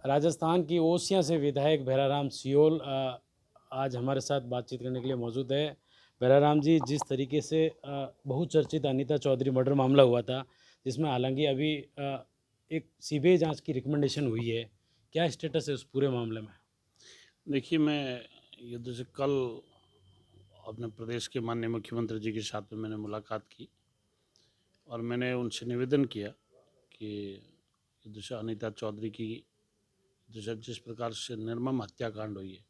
राजस्थान की ओसियां से विधायक भैराराम सियोल आज हमारे साथ बातचीत करने के लिए मौजूद है। भैराराम जी, जिस तरीके से बहुचर्चित अनीता चौधरी मर्डर मामला हुआ था, जिसमें हालांकि अभी एक सीबीआई जांच की रिकमेंडेशन हुई है, क्या स्टेटस है उस पूरे मामले में? देखिए, मैं ये जैसे कल अपने प्रदेश के माननीय मुख्यमंत्री जी के साथ में मैंने मुलाकात की और मैंने उनसे निवेदन किया कि जैसे अनीता चौधरी की जैसे जिस प्रकार से निर्मम हत्याकांड हुई है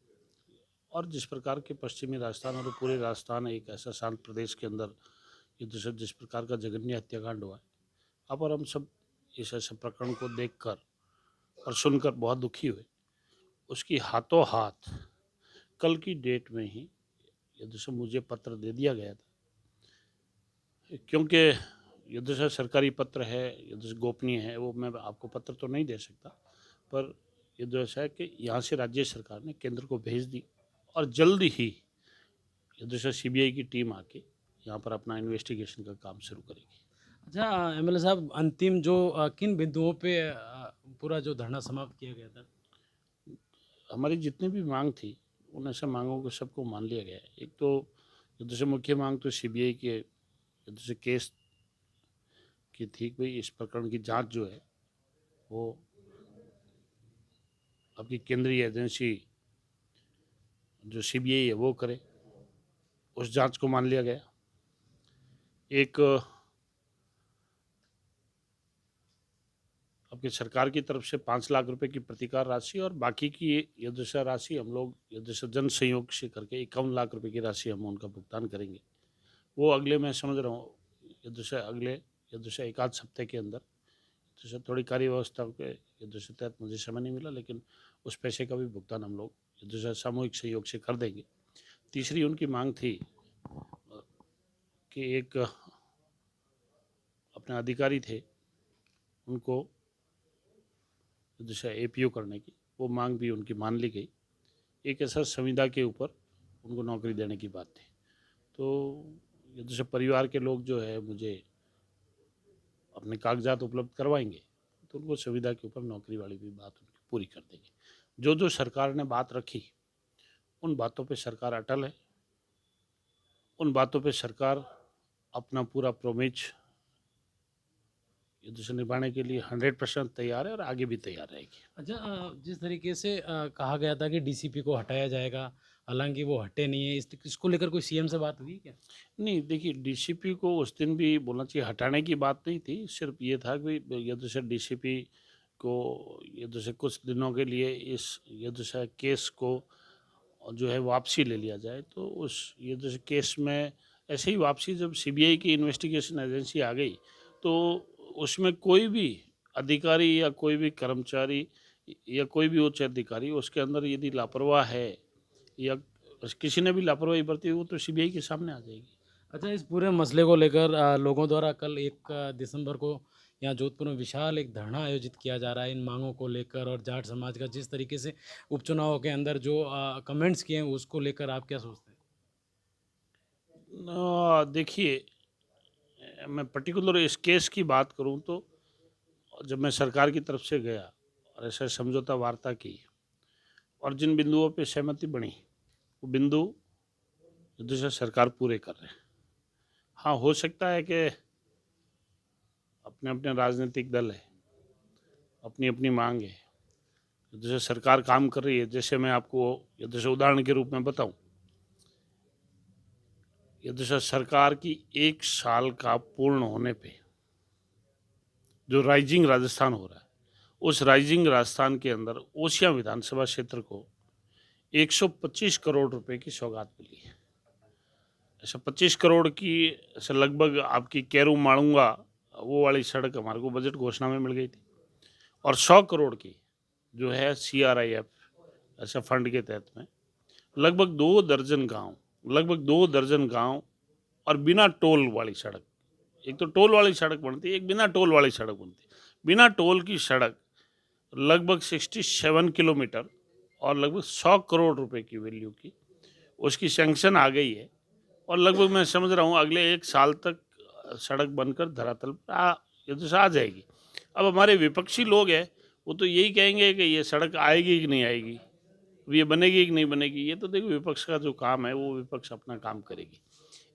और जिस प्रकार के पश्चिमी राजस्थान और पूरे राजस्थान एक ऐसा शांत प्रदेश के अंदर ये जैसे जिस प्रकार का जघन्य हत्याकांड हुआ है, अब और हम सब इस ऐसे प्रकरण को देखकर और सुनकर बहुत दुखी हुए। उसकी हाथों हाथ कल की डेट में ही ये जैसे मुझे पत्र दे दिया गया था, क्योंकि ये जैसा सरकारी पत्र है, ये जैसे गोपनीय है, वो मैं आपको पत्र तो नहीं दे सकता, पर ये जो ऐसा है कि यहाँ से राज्य सरकार ने केंद्र को भेज दी और जल्द ही ये जैसा सीबीआई की टीम आके यहाँ पर अपना इन्वेस्टिगेशन का काम शुरू करेगी। अच्छा, एमएलए साहब, अंतिम जो किन बिंदुओं पे पूरा जो धरना समाप्त किया गया था? हमारी जितनी भी मांग थी, उन ऐसे मांगों को सबको मान लिया गया है। एक तो जैसे मुख्य मांग तो सीबीआई के जैसे केस की थी कि भाई इस प्रकरण की जांच जो है वो आपकी केंद्रीय एजेंसी जो सीबीआई है वो करे, उस जांच को मान लिया गया। एक आपकी सरकार की तरफ से 5 लाख रुपए की प्रतिकार राशि और बाकी की ये दूसरा राशि हम लोग ये दूसरा जन सहयोग से करके 51 लाख रुपए की राशि हम उनका भुगतान करेंगे। वो अगले मैं समझ रहा हूँ ये दूसरा अगले ये दूसरा एक आध हफ्ते के अंदर, जैसे थोड़ी कार्य व्यवस्था के ये दूसरे तहत मुझे समय नहीं मिला, लेकिन उस पैसे का भी भुगतान हम लोग ये दूसरा सामूहिक सहयोग से कर देंगे। तीसरी उनकी मांग थी कि एक अपने अधिकारी थे, उनको जैसे एपीओ करने की वो मांग भी उनकी मान ली गई। एक ऐसा संविदा के ऊपर उनको नौकरी देने की बात थी। तो ये जैसे परिवार के लोग जो है मुझे अपने कागजात उपलब्ध करवाएंगे, तो उनको संविदा के ऊपर नौकरी वाली भी बात उनकी पूरी कर देंगे। जो जो सरकार ने बात रखी, उन बातों पे सरकार अटल है, उन बातों पे सरकार अपना पूरा प्रोमिज युद्ध से निभाने के लिए 100% तैयार है और आगे भी तैयार रहेगी। अच्छा, जिस तरीके से कहा गया था कि डीसीपी को हटाया जाएगा, हालांकि वो हटे नहीं है, इसको लेकर कोई सीएम से बात हुई क्या? नहीं, देखिए, डीसीपी को उस दिन भी बोलना चाहिए, हटाने की बात नहीं थी, सिर्फ ये था कि युद्ध से डीसीपी को युद्ध से कुछ दिनों के लिए इस युद्ध से केस को जो है वापसी ले लिया जाए। तो उस युद्ध से केस में ऐसे ही वापसी जब सीबीआई की इन्वेस्टिगेशन एजेंसी आ गई, तो उसमें कोई भी अधिकारी या कोई भी कर्मचारी या कोई भी उच्च अधिकारी उसके अंदर यदि लापरवाह है या किसी ने भी लापरवाही बरती, वो तो सीबीआई के सामने आ जाएगी। अच्छा, इस पूरे मसले को लेकर लोगों द्वारा कल 1 दिसंबर को यहाँ जोधपुर में विशाल एक धरना आयोजित किया जा रहा है इन मांगों को लेकर, और जाट समाज का जिस तरीके से उपचुनावों के अंदर जो कमेंट्स किए हैं उसको लेकर आप क्या सोचते हैं? देखिए, मैं पर्टिकुलर इस केस की बात करूं तो जब मैं सरकार की तरफ से गया और ऐसा समझौता वार्ता की और जिन बिंदुओं पे सहमति बनी, वो बिंदु जैसे सरकार पूरे कर रहे हैं। हाँ, हो सकता है कि अपने अपने राजनीतिक दल है, अपनी अपनी मांग है, जैसे सरकार काम कर रही है। जैसे मैं आपको जैसे उदाहरण के रूप में बताऊं, जैसे सरकार की 1 साल का पूर्ण होने पे जो राइजिंग राजस्थान हो रहा है, उस राइजिंग राजस्थान के अंदर ओसियां विधानसभा क्षेत्र को 125 करोड़ रुपए की सौगात मिली है। ऐसा 25 करोड़ की ऐसा लगभग आपकी कैरू माड़ूंगा वो वाली सड़क हमारे को बजट घोषणा में मिल गई थी, और 100 करोड़ की जो है सीआरआईएफ ऐसा फंड के तहत में लगभग 2 दर्जन गांव और बिना टोल वाली सड़क, एक तो टोल वाली सड़क बनती है, एक बिना टोल वाली सड़क बनती है। बिना टोल की सड़क लगभग 67 किलोमीटर और लगभग 100 करोड़ रुपए की वैल्यू की उसकी सैंक्शन आ गई है, और लगभग मैं समझ रहा हूँ अगले 1 साल तक सड़क बनकर धरातल पर ये तो आ जाएगी। अब हमारे विपक्षी लोग हैं, वो तो यही कहेंगे कि ये सड़क आएगी कि नहीं आएगी, ये बनेगी कि नहीं बनेगी। ये तो देखो विपक्ष का जो काम है वो विपक्ष अपना काम करेगी।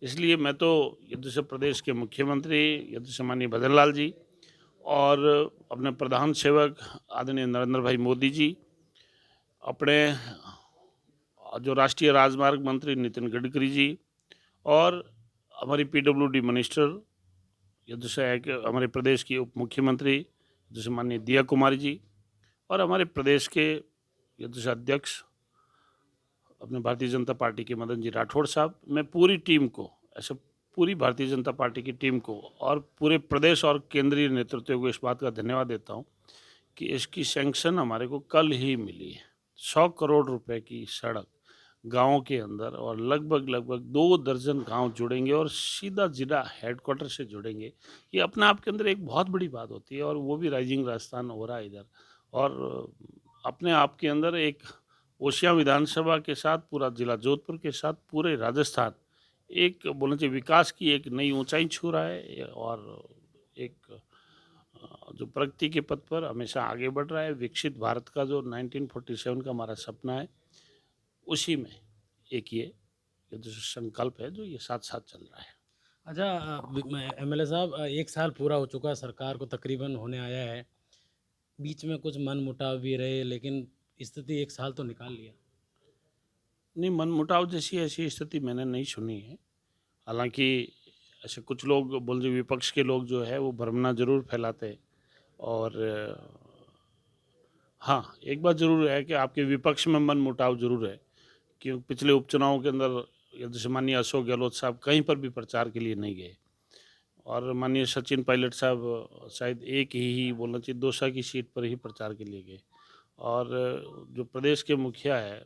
इसलिए मैं तो यदि से प्रदेश के मुख्यमंत्री यदि से माननीय भजन लाल जी और अपने प्रधान सेवक आदरणीय नरेंद्र भाई मोदी जी, अपने जो राष्ट्रीय राजमार्ग मंत्री नितिन गडकरी जी और हमारी पीडब्ल्यूडी मिनिस्टर यदि से है कि हमारे प्रदेश की उप मुख्यमंत्री जैसे माननीय दिया कुमारी जी और हमारे प्रदेश के यदि से अध्यक्ष अपने भारतीय जनता पार्टी के मदन जी राठौड़ साहब, मैं पूरी टीम को ऐसे पूरी भारतीय जनता पार्टी की टीम को और पूरे प्रदेश और केंद्रीय नेतृत्व को इस बात का धन्यवाद देता हूँ कि इसकी सैंक्शन हमारे को कल ही मिली है। 100 करोड़ रुपए की सड़क गाँव के अंदर और लगभग 2 दर्जन गांव जुड़ेंगे और सीधा जिला हेडक्वार्टर से जुड़ेंगे। ये अपने आप के अंदर एक बहुत बड़ी बात होती है और वो भी राइजिंग राजस्थान हो रहा है इधर। और अपने आप के अंदर एक ओसियां विधानसभा के साथ पूरा जिला जोधपुर के साथ पूरे राजस्थान एक बोलना चाहिए विकास की एक नई ऊंचाई छू रहा है और एक जो प्रगति के पथ पर हमेशा आगे बढ़ रहा है। विकसित भारत का जो 1947 का हमारा सपना है उसी में एक ये जो संकल्प है जो ये साथ साथ चल रहा है। अच्छा, एमएलए साहब, 1 साल पूरा हो चुका सरकार को तकरीबन होने आया है। बीच में कुछ मन मुटाव भी रहे, लेकिन स्थिति 1 साल तो निकाल लिया। नहीं, मनमुटाव जैसी ऐसी स्थिति मैंने नहीं सुनी है। हालांकि ऐसे कुछ लोग बोल जो विपक्ष के लोग जो है वो भ्रमना जरूर फैलाते और हाँ, एक बात ज़रूर है कि आपके विपक्ष में मनमुटाव ज़रूर है, क्योंकि पिछले उपचुनाव के अंदर जैसे माननीय अशोक गहलोत साहब कहीं पर भी प्रचार के लिए नहीं गए और माननीय सचिन पायलट साहब शायद एक ही बोलना चाहिए दौसा की सीट पर ही प्रचार के लिए गए और जो प्रदेश के मुखिया है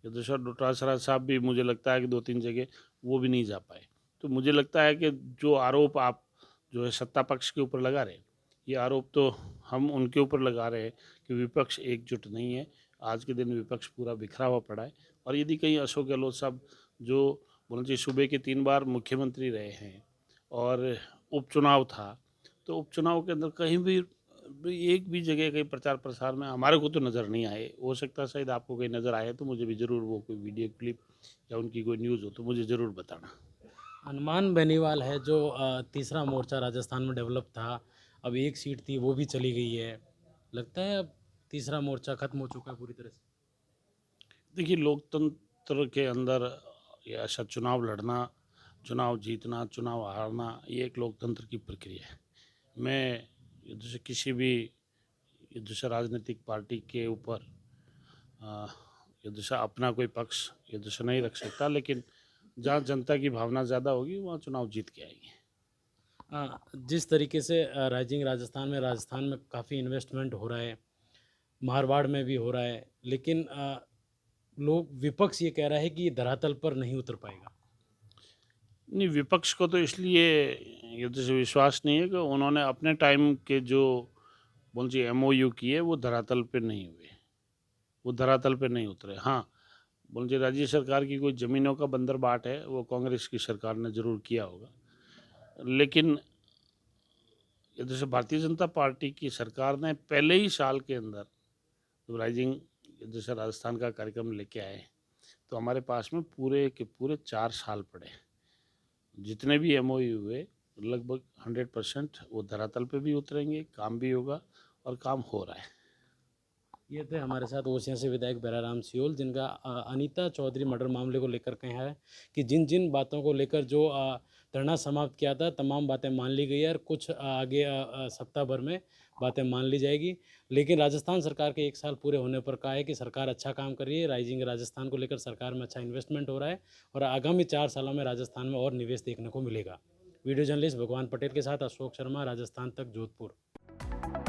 यदुशर डोटासरा साहब भी मुझे लगता है कि 2-3 जगह वो भी नहीं जा पाए। तो मुझे लगता है कि जो आरोप आप जो है सत्ता पक्ष के ऊपर लगा रहे हैं, ये आरोप तो हम उनके ऊपर लगा रहे हैं कि विपक्ष एकजुट नहीं है। आज के दिन विपक्ष पूरा बिखरा हुआ पड़ा है और यदि कहीं अशोक गहलोत साहब जो बोलना चाहिए सूबे के 3 बार मुख्यमंत्री रहे हैं और उपचुनाव था, तो उपचुनाव के अंदर कहीं भी एक भी जगह कहीं प्रचार प्रसार में हमारे को तो नज़र नहीं आए। हो सकता है शायद आपको कहीं नज़र आए तो मुझे भी ज़रूर वो कोई वीडियो क्लिप या उनकी कोई न्यूज़ हो तो मुझे ज़रूर बताना। हनुमान बेनीवाल है जो तीसरा मोर्चा राजस्थान में डेवलप था, अब एक सीट थी वो भी चली गई है। लगता है अब तीसरा मोर्चा खत्म हो चुका है पूरी तरह से। देखिए लोकतंत्र के अंदर ये ऐसा चुनाव लड़ना, चुनाव जीतना, चुनाव हारना ये एक लोकतंत्र की प्रक्रिया है। मैं जैसे किसी भी जैसे राजनीतिक पार्टी के ऊपर जैसे अपना कोई पक्ष जैसे नहीं रख सकता, लेकिन जहाँ जनता की भावना ज़्यादा होगी वहाँ चुनाव जीत के आएंगे। जिस तरीके से राइजिंग राजस्थान में काफ़ी इन्वेस्टमेंट हो रहा है, मारवाड़ में भी हो रहा है, लेकिन लोग विपक्ष ये कह रहा है कि ये धरातल पर नहीं उतर पाएगा। नहीं, विपक्ष को तो इसलिए ये जैसे विश्वास नहीं है कि उन्होंने अपने टाइम के जो बोल जी एमओयू किए वो धरातल पे नहीं हुए, वो धरातल पे नहीं उतरे। हाँ, बोल जी राज्य सरकार की कोई ज़मीनों का बंदर बाट है वो कांग्रेस की सरकार ने ज़रूर किया होगा, लेकिन ये जैसे भारतीय जनता पार्टी की सरकार ने पहले ही साल के अंदर जब राइजिंग जैसे राजस्थान का कार्यक्रम लेके आए तो हमारे पास में पूरे के पूरे 4 साल पड़े। जितने भी एमओयू हुए लगभग 100% वो धरातल पे भी उतरेंगे, काम भी होगा और काम हो रहा है। ये थे हमारे साथ ओसियां से विधायक बेराराम सियोल, जिनका अनीता चौधरी मर्डर मामले को लेकर कहा है कि जिन जिन बातों को लेकर जो धरना समाप्त किया था तमाम बातें मान ली गई है और कुछ आगे सप्ताह भर में बातें मान ली जाएगी। लेकिन राजस्थान सरकार के 1 साल पूरे होने पर कहा है कि सरकार अच्छा काम कर रही है, राइजिंग राजस्थान को लेकर सरकार में अच्छा इन्वेस्टमेंट हो रहा है और आगामी 4 सालों में राजस्थान में और निवेश देखने को मिलेगा। वीडियो जर्नलिस्ट भगवान पटेल के साथ अशोक शर्मा, राजस्थान तक, जोधपुर।